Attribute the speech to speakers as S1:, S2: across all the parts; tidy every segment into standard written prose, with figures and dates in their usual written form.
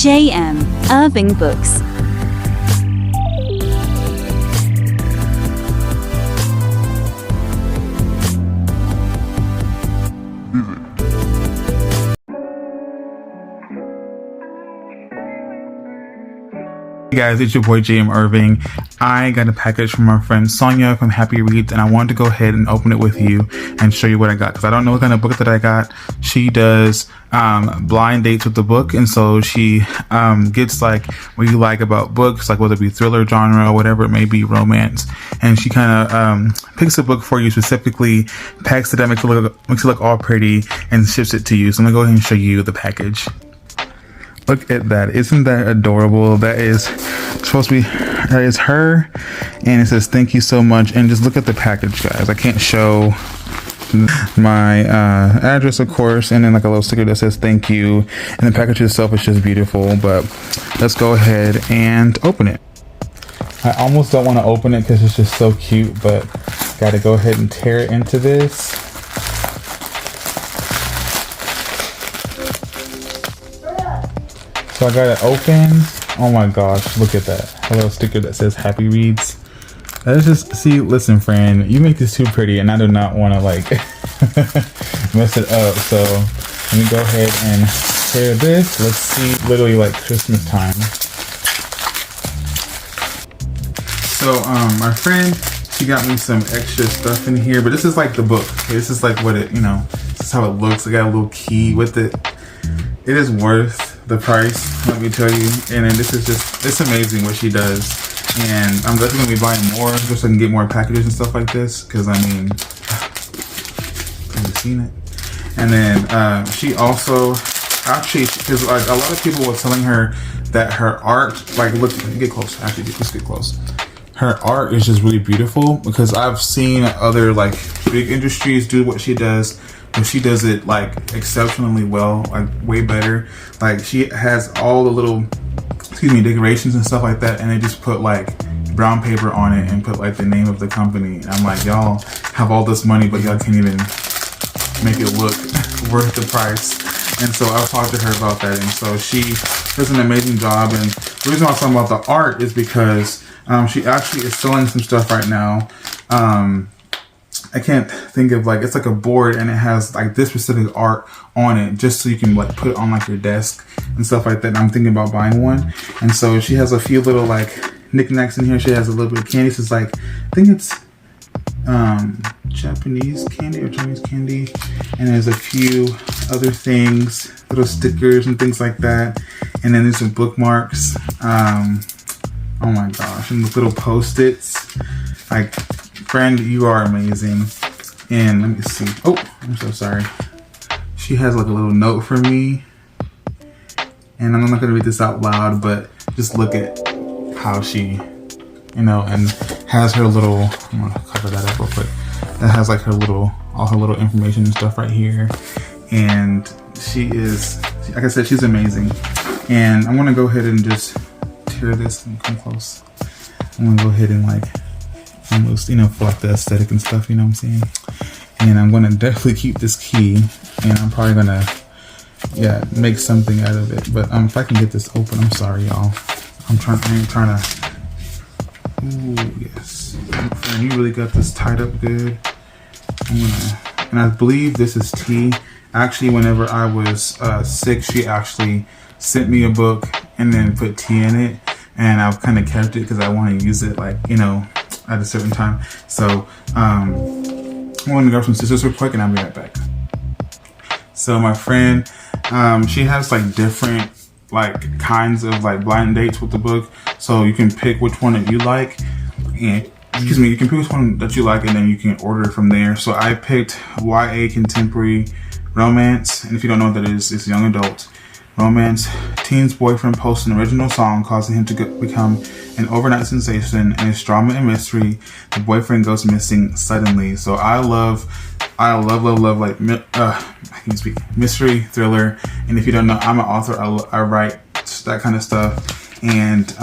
S1: JM Irving Books.
S2: Hey guys, it's your boy JM Irving. I got a package from our friend Sonia from Happy Reads, and I wanted to go ahead and open it with you and show you what I got, because I don't know what kind of book that I got. She does blind dates with the book, and so she gets like what you like about books, like whether it be thriller genre or whatever it may be, romance, and she kind of picks a book for you specifically, packs it up, makes it look all pretty, and ships it to you. So I'm gonna go ahead and show you the package. Look at that. Isn't that adorable? That is supposed to be, that is her. And it says, thank you so much. And just look at the package, guys. I can't show my address, of course. And then like a little sticker that says thank you. And the package itself is just beautiful. But let's go ahead and open it. I almost don't want to open it because it's just so cute. But got to go ahead and tear it into this. So I got it open. Oh my gosh, look at that. A little sticker that says Happy Reads. That is just, see, listen friend, you make this too pretty and I do not want to like mess it up. So let me go ahead and tear this. Let's see, literally like Christmas time. So my friend, she got me some extra stuff in here, but this is like the book. This is like what it, you know, this is how it looks. I got a little key with it. It is worth the price, let me tell you. And then this is just, it's amazing what she does. And I'm definitely gonna be buying more just so I can get more packages and stuff like this, because I mean, have you seen it? And then she also actually, because like a lot of people were telling her that her art, like look, get close, actually just get close. Her art is just really beautiful, because I've seen other like big industries do what she does, but she does it like exceptionally well, like way better. Like she has all the little, decorations and stuff like that, and they just put like brown paper on it and put like the name of the company. And I'm like, y'all have all this money, but y'all can't even make it look worth the price. And so I was talking to her about that, and so she does an amazing job. And the reason why I'm talking about the art is because she actually is selling some stuff right now. I can't think of, like, it's like a board and it has like this specific art on it, just so you can like put it on like your desk and stuff like that. And I'm thinking about buying one. And so she has a few little like knickknacks in here. She has a little bit of candy. So it's like, I think it's Japanese candy or Chinese candy. And there's a few other things, little stickers and things like that. And then there's some bookmarks. Oh my gosh, and the little post-its. Like, friend, you are amazing. And let me see. Oh, I'm so sorry. She has like a little note for me. And I'm not gonna read this out loud, but just look at how she, you know, and has her little, I'm gonna cover that up real quick. That has like her little, all her little information and stuff right here. And she is, like I said, she's amazing. And I'm gonna go ahead and just tear this and come close. I'm gonna go ahead and like almost, you know, for like the aesthetic and stuff, you know what I'm saying? And I'm gonna definitely keep this key, and I'm probably gonna, yeah, make something out of it. But if I can get this open, I'm sorry, y'all. I ain't trying to. Ooh, yes. And you really got this tied up good. And I believe this is tea. Actually, whenever I was sick, she actually sent me a book and then put tea in it, and I've kind of kept it because I want to use it, like, you know, at a certain time. So I'm going to grab some scissors real quick and I'll be right back. So my friend, she has like different like kinds of like blind dates with the book, so you can pick which one that you like, and you can pick which one that you like, and then you can order it from there. So I picked YA contemporary romance, and if you don't know what that is, it's young adult romance. Teen's boyfriend posts an original song causing him to become an overnight sensation, and it's drama and mystery. The boyfriend goes missing suddenly. So I love like I can speak, mystery, thriller. And if you don't know, I'm an author. I write that kind of stuff. And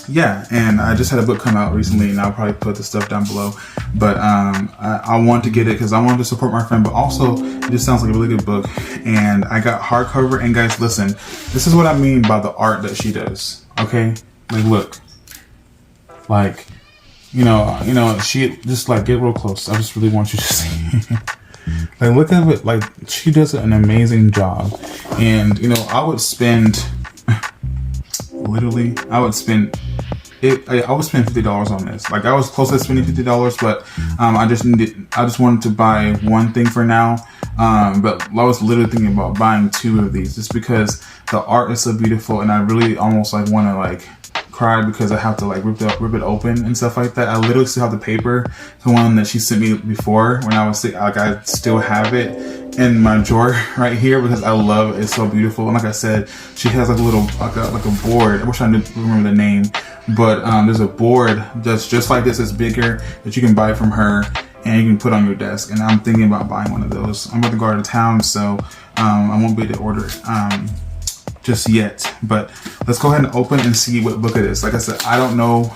S2: yeah, and I just had a book come out recently, and I'll probably put the stuff down below. But I want to get it because I wanted to support my friend, but also it just sounds like a really good book. And I got hardcover. And guys, listen, this is what I mean by the art that she does. Okay, like look, like she just like get real close. I just really want you to see. Like look at it. Like she does an amazing job, and I would spend. Literally, I would spend $50 on this. Like I was close to spending $50, but I just wanted to buy one thing for now. But I was literally thinking about buying 2 of these just because the art is so beautiful, and I really almost like want to like cry because I have to like rip it open and stuff like that. I literally still have the paper, the one that she sent me before when I was sick. Like I still have it in my drawer right here because I love it. It's so beautiful. And like I said, she has like a little like a board. I wish I didn't remember the name, but there's a board that's just like this. It's bigger that you can buy from her and you can put on your desk. And I'm thinking about buying one of those. I'm about to go out of town, so I won't be able to order it just yet. But let's go ahead and open and see what book it is. Like I said, I don't know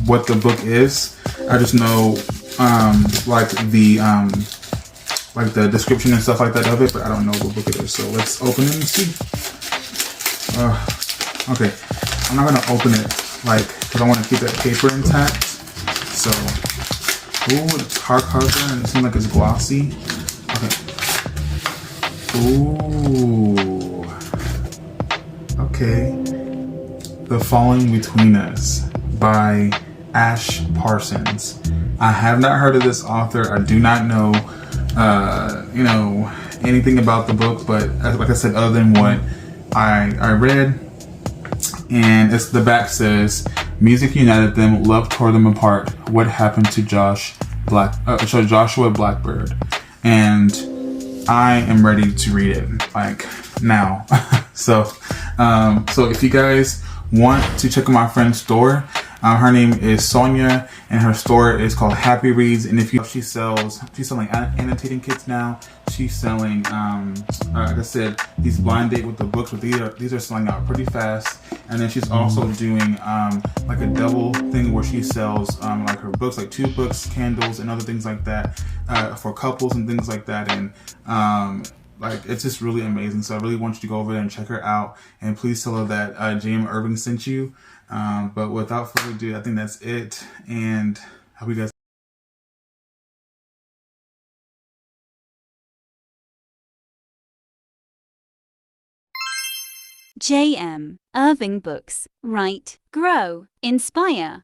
S2: what the book is. I just know like the description and stuff like that of it, but I don't know what book it is. So let's open it and see. Okay, I'm not gonna open it because I want to keep that paper intact. So, ooh, it's hardcover and it seems like it's glossy. Okay. Ooh. Okay. The Falling Between Us by Ash Parsons. I have not heard of this author. I do not know anything about the book, but like I said, other than what I read, and the back says, music united them, love tore them apart. What happened to Joshua Blackbird? And I am ready to read it like now. So if you guys want to check out my friend's store, her name is Sonia, and her store is called Happy Reads. And she's selling annotating kits now. She's selling, like I said, these blind date with the books. But these are selling out pretty fast. And then she's also doing like a double thing where she sells like her books, like 2 books, candles, and other things like that for couples and things like that. And like it's just really amazing. So I really want you to go over there and check her out. And please tell her that Irving sent you. But without further ado, I think that's it. And I hope you guys.
S1: JM Irving Books. Write, grow, inspire.